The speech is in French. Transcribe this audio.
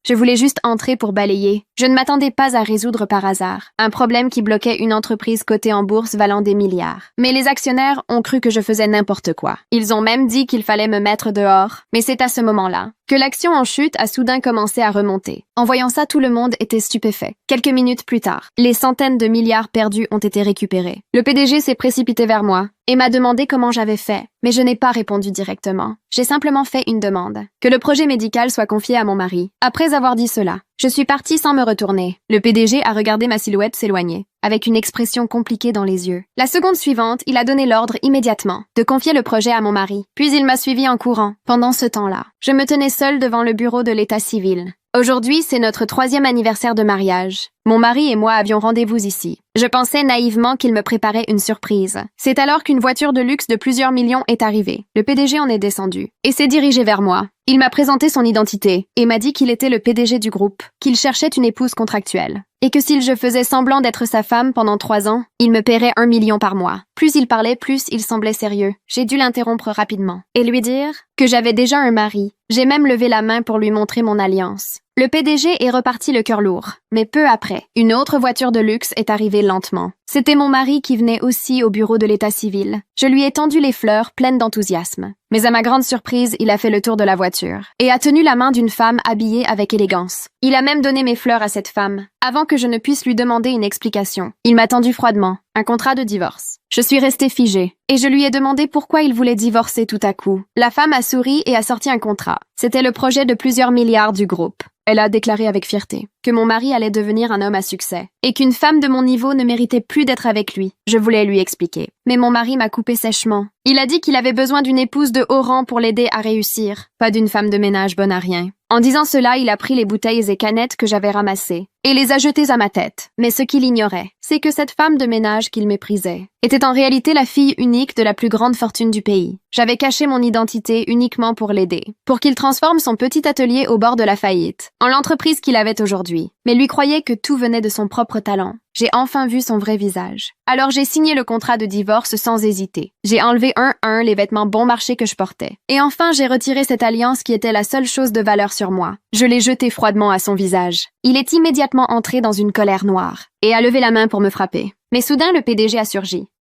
Je voulais juste entrer pour balayer. Je ne m'attendais pas à résoudre par hasard un problème qui bloquait une entreprise cotée en bourse valant des milliards. Mais les actionnaires ont cru que je faisais n'importe quoi. Ils ont même dit qu'il fallait me mettre dehors. Mais c'est à ce moment-là que l'action en chute a soudain commencé à remonter. En voyant ça, tout le monde était stupéfait. Quelques minutes plus tard, les centaines de milliards perdus ont été récupérés. Le PDG s'est précipité vers moi et m'a demandé comment j'avais fait, mais je n'ai pas répondu directement. J'ai simplement fait une demande, que le projet médical soit confié à mon mari. Après avoir dit cela, je suis partie sans me retourner. Le PDG a regardé ma silhouette s'éloigner, avec une expression compliquée dans les yeux. La seconde suivante, il a donné l'ordre immédiatement de confier le projet à mon mari. Puis il m'a suivi en courant. Pendant ce temps-là, je me tenais seule devant le bureau de l'état civil. Aujourd'hui, c'est notre 3e anniversaire de mariage. Mon mari et moi avions rendez-vous ici. Je pensais naïvement qu'il me préparait une surprise. C'est alors qu'une voiture de luxe de plusieurs millions est arrivée. Le PDG en est descendu et s'est dirigé vers moi. Il m'a présenté son identité et m'a dit qu'il était le PDG du groupe, qu'il cherchait une épouse contractuelle et que si je faisais semblant d'être sa femme pendant 3 ans, il me paierait 1 million par mois. Plus il parlait, plus il semblait sérieux. J'ai dû l'interrompre rapidement et lui dire que j'avais déjà un mari. J'ai même levé la main pour lui montrer mon alliance. Le PDG est reparti le cœur lourd, mais peu après, une autre voiture de luxe est arrivée lentement. C'était mon mari qui venait aussi au bureau de l'état civil. Je lui ai tendu les fleurs, pleine d'enthousiasme. Mais à ma grande surprise, il a fait le tour de la voiture et a tenu la main d'une femme habillée avec élégance. Il a même donné mes fleurs à cette femme, avant que je ne puisse lui demander une explication. Il m'a tendu froidement un contrat de divorce. Je suis restée figée et je lui ai demandé pourquoi il voulait divorcer tout à coup. La femme a souri et a sorti un contrat. C'était le projet de plusieurs milliards du groupe. Elle a déclaré avec fierté que mon mari allait devenir un homme à succès et qu'une femme de mon niveau ne méritait plus d'être avec lui. Je voulais lui expliquer. Mais mon mari m'a coupé sèchement. Il a dit qu'il avait besoin d'une épouse de haut rang pour l'aider à réussir, pas d'une femme de ménage bonne à rien. En disant cela, il a pris les bouteilles et canettes que j'avais ramassées et les a jetées à ma tête. Mais ce qu'il ignorait, c'est que cette femme de ménage qu'il méprisait était en réalité la fille unique de la plus grande fortune du pays. J'avais caché mon identité uniquement pour l'aider, pour qu'il transforme son petit atelier au bord de la faillite en l'entreprise qu'il avait aujourd'hui. Mais lui croyait que tout venait de son propre talent. J'ai enfin vu son vrai visage. Alors j'ai signé le contrat de divorce sans hésiter. J'ai enlevé un à un les vêtements bon marché que je portais. Et enfin, j'ai retiré cette alliance qui était la seule chose de valeur sur moi. Je l'ai jetée froidement à son visage. Il est immédiatement entré dans une colère noire et a levé la main pour me frapper. Mais soudain, le PDG a surgi.